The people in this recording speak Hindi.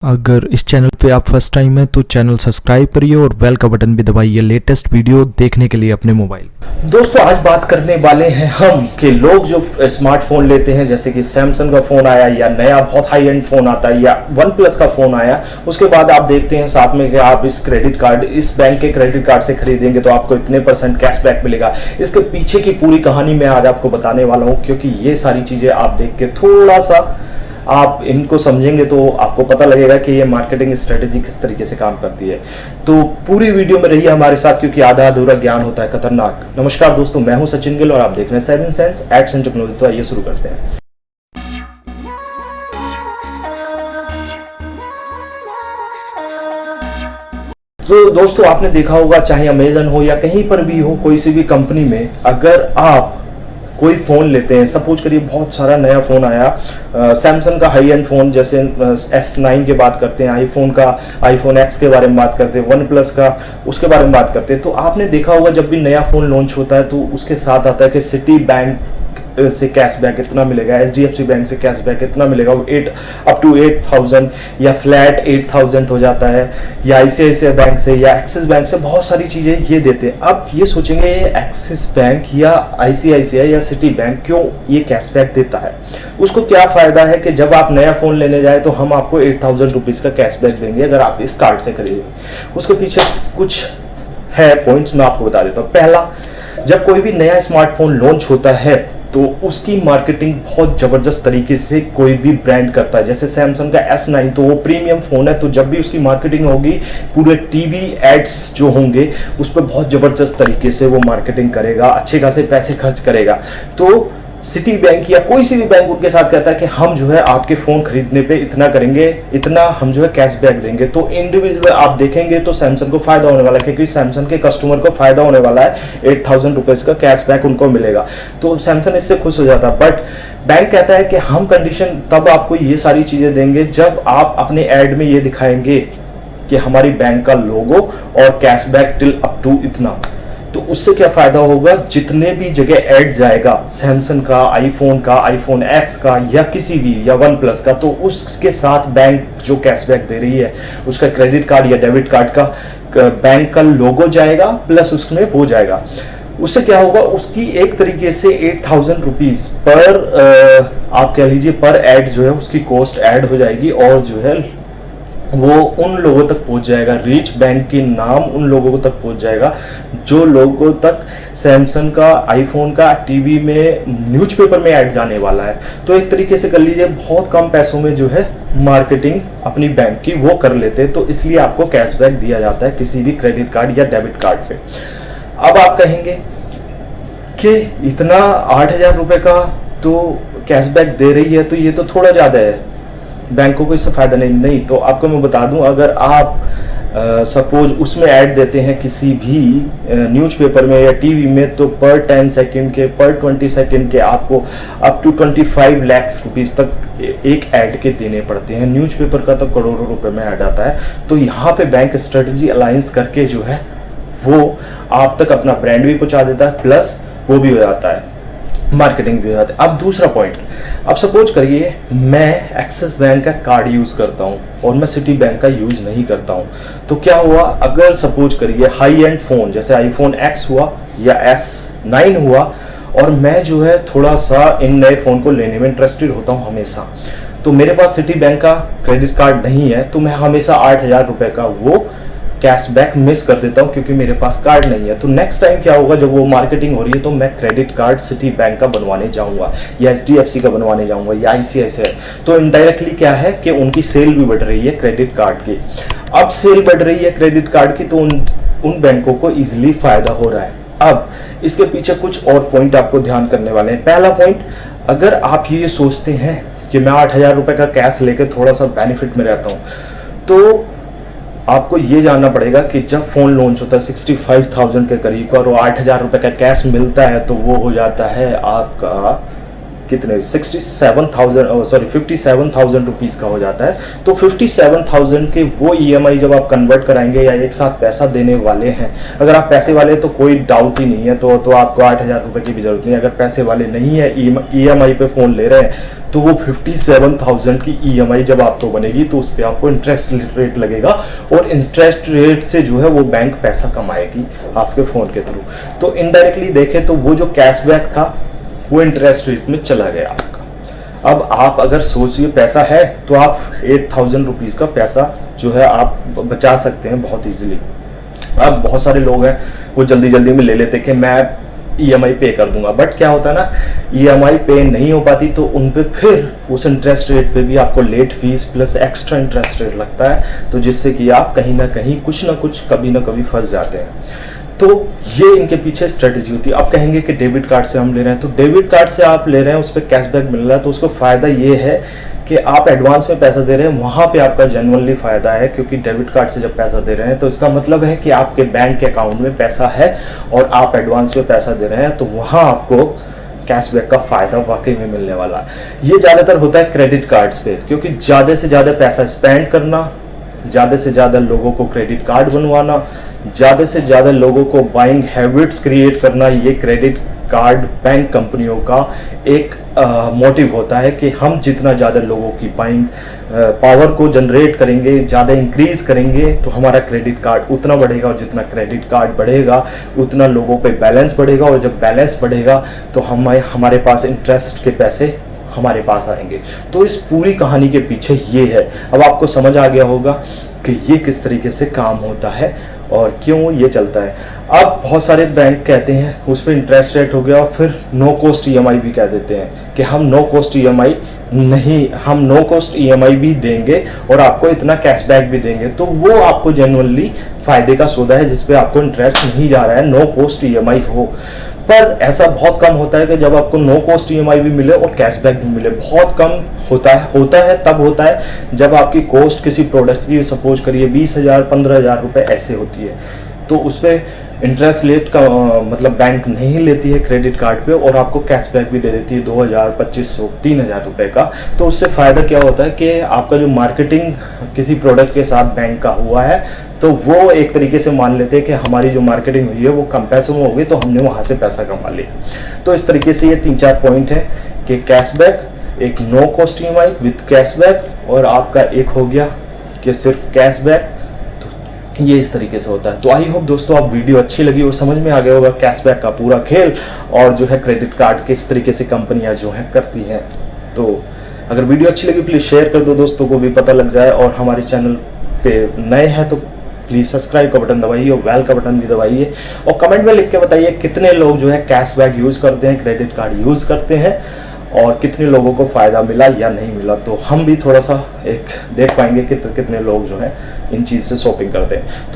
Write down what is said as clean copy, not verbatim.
अगर इस चैनल पे आप फर्स्ट टाइम हैं तो चैनल सब्सक्राइब करिए और बेल का बटन भी दबाइए लेटेस्ट वीडियो देखने के लिए अपने मोबाइल। दोस्तों आज बात करने वाले हैं हम कि लोग जो स्मार्टफोन लेते हैं, जैसे कि सैमसंग का फोन आया या नया बहुत हाई एंड फोन आता है या वन प्लस का फोन आया, उसके बाद आप देखते हैं साथ में कि आप इस क्रेडिट कार्ड, इस बैंक के क्रेडिट कार्ड से खरीदेंगे तो आपको इतने % कैशबैक मिलेगा। इसके पीछे की पूरी कहानी मैं आज आपको बताने वाला हूं, क्योंकि ये सारी चीजें आप देख के थोड़ा सा आप इनको समझेंगे तो आपको पता लगेगा कि ये मार्केटिंग स्ट्रेटेजी किस तरीके से काम करती है। तो पूरी वीडियो में रहिए हमारे साथ, क्योंकि आधा अधूरा ज्ञान होता है खतरनाक। नमस्कार दोस्तों, मैं हूं सचिन गिल और आप देख रहे हैं 7 सेंस एड्स एंड टेक्नोलॉजी। तो आइए शुरू करते हैं। तो दोस्तों आपने देखा होगा, चाहे अमेजन हो या कहीं पर भी हो, कोई सी भी कंपनी में अगर आप कोई फ़ोन लेते हैं, सपोज करिए बहुत सारा नया फ़ोन आया, सैमसंग का हाई एंड फ़ोन, जैसे S9 की बात करते हैं, आईफोन X के बारे में बात करते हैं, वन प्लस का उसके बारे में बात करते हैं। तो आपने देखा होगा जब भी नया फ़ोन लॉन्च होता है तो उसके साथ आता है कि सिटी बैंक से कैशबैक इतना मिलेगा, HDFC बैंक से कैशबैक इतना मिलेगा, वो अप टू 8000 या फ्लैट 8000 हो जाता है, या ICICI बैंक से या एक्सिस बैंक से बहुत सारी चीज़ें ये देते हैं। अब ये सोचेंगे ये एक्सिस बैंक या ICICI या सिटी बैंक क्यों ये कैशबैक देता है, उसको क्या फ़ायदा है कि जब आप नया फ़ोन लेने जाए तो हम आपको 8000 रुपीज़ का कैशबैक देंगे अगर आप इस कार्ड से खरीदेंगे। उसके पीछे कुछ है पॉइंट्स, मैं आपको बता देता हूँ। पहला, जब कोई भी नया स्मार्टफोन लॉन्च होता है तो उसकी मार्केटिंग बहुत ज़बरदस्त तरीके से कोई भी ब्रांड करता है। जैसे सैमसंग का S9 तो वो प्रीमियम फ़ोन है, तो जब भी उसकी मार्केटिंग होगी पूरे टीवी एड्स जो होंगे उस पर बहुत ज़बरदस्त तरीके से वो मार्केटिंग करेगा, अच्छे खासे पैसे खर्च करेगा। तो सिटी बैंक या कोई सी भी बैंक उनके साथ कहता है कि हम जो है आपके फ़ोन खरीदने पे इतना करेंगे, इतना हम जो है कैशबैक देंगे। तो इंडिविजुअल आप देखेंगे तो सैमसंग को फ़ायदा होने वाला है, क्योंकि सैमसंग के कस्टमर को फ़ायदा होने वाला है, 8000 रुपीज़ का कैशबैक उनको मिलेगा। तो सैमसंग इससे खुश हो जाता है। बट बैंक कहता है कि हम कंडीशन तब आपको ये सारी चीज़ें देंगे जब आप अपने ऐड में ये दिखाएंगे कि हमारी बैंक का लोगो और कैशबैक टिल अप टू इतना। तो उससे क्या फायदा होगा, जितने भी जगह ऐड जाएगा सैमसंग का, आईफोन X का या किसी भी या वन प्लस का, तो उसके साथ बैंक जो कैशबैक दे रही है उसका क्रेडिट कार्ड या डेबिट कार्ड का बैंक का लोगो जाएगा, प्लस उसमें हो जाएगा। उससे क्या होगा, उसकी एक तरीके से 8000 रुपीज़ पर आप कह लीजिए पर ऐड जो है उसकी कॉस्ट ऐड हो जाएगी, और जो है वो उन लोगों तक पहुंच जाएगा, रीच बैंक के नाम उन लोगों तक पहुंच जाएगा जो लोगों तक सैमसंग का, आईफोन का टीवी में, न्यूज़पेपर में ऐड जाने वाला है। तो एक तरीके से कर लीजिए बहुत कम पैसों में जो है मार्केटिंग अपनी बैंक की वो कर लेते हैं। तो इसलिए आपको कैशबैक दिया जाता है किसी भी क्रेडिट कार्ड या डेबिट कार्ड पे। अब आप कहेंगे कि इतना 8000 रुपये का तो कैशबैक दे रही है तो ये तो थोड़ा ज़्यादा है, बैंकों को इससे फ़ायदा नहीं। तो आपको मैं बता दूं, अगर आप सपोज उसमें ऐड देते हैं किसी भी न्यूज़पेपर में या टीवी में, तो पर 10 सेकंड के, पर 20 सेकंड के आपको अप टू 25 लाख रुपीज़ तक एक ऐड के देने पड़ते हैं। न्यूज़पेपर का तो करोड़ों रुपए में ऐड आता है। तो यहाँ पे बैंक स्ट्रेटजी अलायंस करके जो है वो आप तक अपना ब्रांड भी पहुँचा देता है, प्लस वो भी हो जाता है, मार्केटिंग भी हो जाती है। अब दूसरा पॉइंट, अब सपोज करिए मैं एक्सिस बैंक का कार्ड यूज़ करता हूँ और मैं सिटी बैंक का यूज़ नहीं करता हूँ, तो क्या हुआ, अगर सपोज करिए हाई एंड फ़ोन जैसे आईफोन X हुआ या S9 हुआ, और मैं जो है थोड़ा सा इन नए फ़ोन को लेने में इंटरेस्टेड होता हूँ हमेशा, तो मेरे पास सिटी बैंक का क्रेडिट कार्ड नहीं है, तो मैं हमेशा 8000 रुपये का वो कैशबैक मिस कर देता हूं क्योंकि मेरे पास कार्ड नहीं है। तो नेक्स्ट टाइम क्या होगा, जब वो मार्केटिंग हो रही है तो मैं क्रेडिट कार्ड सिटी बैंक का बनवाने जाऊंगा या HDFC का बनवाने जाऊंगा या ICICI। तो इनडायरेक्टली क्या है कि उनकी सेल भी बढ़ रही है क्रेडिट कार्ड की। अब सेल बढ़ रही है क्रेडिट कार्ड की, तो उन बैंकों को ईजिली फायदा हो रहा है। अब इसके पीछे कुछ और पॉइंट आपको ध्यान करने वाले हैं। पहला पॉइंट, अगर आप ये सोचते हैं कि मैं 8000 रुपये का कैश लेकर थोड़ा सा बेनिफिट में रहता हूँ, तो आपको ये जानना पड़ेगा कि जब फ़ोन लॉन्च होता है 65,000 के करीब और वो 8000 रुपये का कैश मिलता है, तो वो हो जाता है आपका कितने 57,000 रुपीज़ का हो जाता है। तो 57,000 के वो EMI जब आप कन्वर्ट कराएंगे या एक साथ पैसा देने वाले हैं, अगर आप पैसे वाले तो कोई डाउट ही नहीं है, तो आपको 8,000 रुपये की भी जरूरत नहीं है। अगर पैसे वाले नहीं है, EMI पे फ़ोन ले रहे हैं, तो वो 57,000 की EMI जब आपको बनेगी तो उस पर आपको इंटरेस्ट रेट लगेगा, और इंटरेस्ट रेट से जो है वो बैंक पैसा कमाएगी आपके फ़ोन के थ्रू। तो इनडायरेक्टली देखें तो वो जो कैशबैक था वो इंटरेस्ट रेट में चला गया आपका। अब आप अगर सोचिए पैसा है तो आप 8,000 रुपीज़ का पैसा जो है आप बचा सकते हैं बहुत ईजिली। अब बहुत सारे लोग हैं वो जल्दी जल्दी में ले लेते कि मैं EMI पे कर दूंगा, बट क्या होता है ना, EMI पे नहीं हो पाती तो उन पे फिर उस इंटरेस्ट रेट पे भी आपको late fees plus extra interest rate लगता है, तो जिससे कि आप कहीं ना कहीं कुछ ना कुछ कभी ना कभी फंस जाते हैं। तो ये इनके पीछे स्ट्रेटेजी होती है। आप कहेंगे कि डेबिट कार्ड से हम ले रहे हैं, तो डेबिट कार्ड से आप ले रहे हैं, उस पर कैशबैक मिल रहा है, तो उसको फ़ायदा ये है कि आप एडवांस में पैसा दे रहे हैं, वहाँ पे आपका जेन्युइनली फ़ायदा है, क्योंकि डेबिट कार्ड से जब पैसा दे रहे हैं तो इसका मतलब है कि आपके बैंक के अकाउंट में पैसा है और आप एडवांस में पैसा दे रहे हैं, तो वहाँ आपको कैशबैक का फ़ायदा वाकई में मिलने वाला है। ये ज़्यादातर होता है क्रेडिट कार्ड्स पे, क्योंकि ज़्यादा से ज़्यादा पैसा स्पेंड करना, ज़्यादा से ज़्यादा लोगों को क्रेडिट कार्ड बनवाना, ज़्यादा से ज़्यादा लोगों को बाइंग हैबिट्स क्रिएट करना, ये क्रेडिट कार्ड बैंक कंपनियों का एक मोटिव होता है कि हम जितना ज़्यादा लोगों की बाइंग पावर को जनरेट करेंगे, ज़्यादा इंक्रीज़ करेंगे, तो हमारा क्रेडिट कार्ड उतना बढ़ेगा, और जितना क्रेडिट कार्ड बढ़ेगा उतना लोगों पे बैलेंस बढ़ेगा, और जब बैलेंस बढ़ेगा तो हमारे पास इंटरेस्ट के पैसे हमारे पास आएंगे। तो इस पूरी कहानी के पीछे ये है। अब आपको समझ आ गया होगा कि ये किस तरीके से काम होता है और क्यों ये चलता है। अब बहुत सारे बैंक कहते हैं उस पर इंटरेस्ट रेट हो गया, और फिर नो कॉस्ट EMI भी कह देते हैं कि हम नो कॉस्ट EMI नहीं, हम नो कॉस्ट EMI भी देंगे और आपको इतना कैशबैक भी देंगे। तो वो आपको जेन्युइनली फ़ायदे का सौदा है जिसपे आपको इंटरेस्ट नहीं जा रहा है, नो कॉस्ट EMI हो। पर ऐसा बहुत कम होता है कि जब आपको नो कॉस्ट EMI भी मिले और कैशबैक भी मिले, बहुत कम होता है तब होता है जब आपकी कॉस्ट किसी प्रोडक्ट की सपोज करिए 20,000 15,000 रुपये ऐसे होती है, तो उस पर इंटरेस्ट रेट का मतलब बैंक नहीं लेती है क्रेडिट कार्ड पे, और आपको कैशबैक भी दे देती है 2,000 2,500 3,000 रुपये का। तो उससे फ़ायदा क्या होता है कि आपका जो मार्केटिंग किसी प्रोडक्ट के साथ बैंक का हुआ है, तो वो एक तरीके से मान लेते हैं कि हमारी जो मार्केटिंग हुई है वो कम पैसों में होगी, तो हमने वहाँ से पैसा कमा लिया। तो इस तरीके से ये 3-4 पॉइंट है कि कैशबैक, एक no cost EMI with cashback, और आपका एक हो गया कि सिर्फ कैशबैक। ये इस तरीके से होता है। तो आई होप दोस्तों आप वीडियो अच्छी लगी और समझ में आ गया होगा कैशबैक का पूरा खेल, और जो है क्रेडिट कार्ड किस तरीके से कंपनियां जो है करती हैं। तो अगर वीडियो अच्छी लगी प्लीज़ शेयर कर दो, दोस्तों को भी पता लग जाए, और हमारे चैनल पे नए हैं तो प्लीज़ सब्सक्राइब का बटन दबाइए और बेल का बटन भी दबाइए, और कमेंट में लिख के बताइए कितने लोग जो है कैशबैक यूज़ करते हैं, क्रेडिट कार्ड यूज़ करते हैं, और कितने लोगों को फ़ायदा मिला या नहीं मिला। तो हम भी थोड़ा सा एक देख पाएंगे कि कितने लोग जो है इन चीज़ से शॉपिंग करते हैं।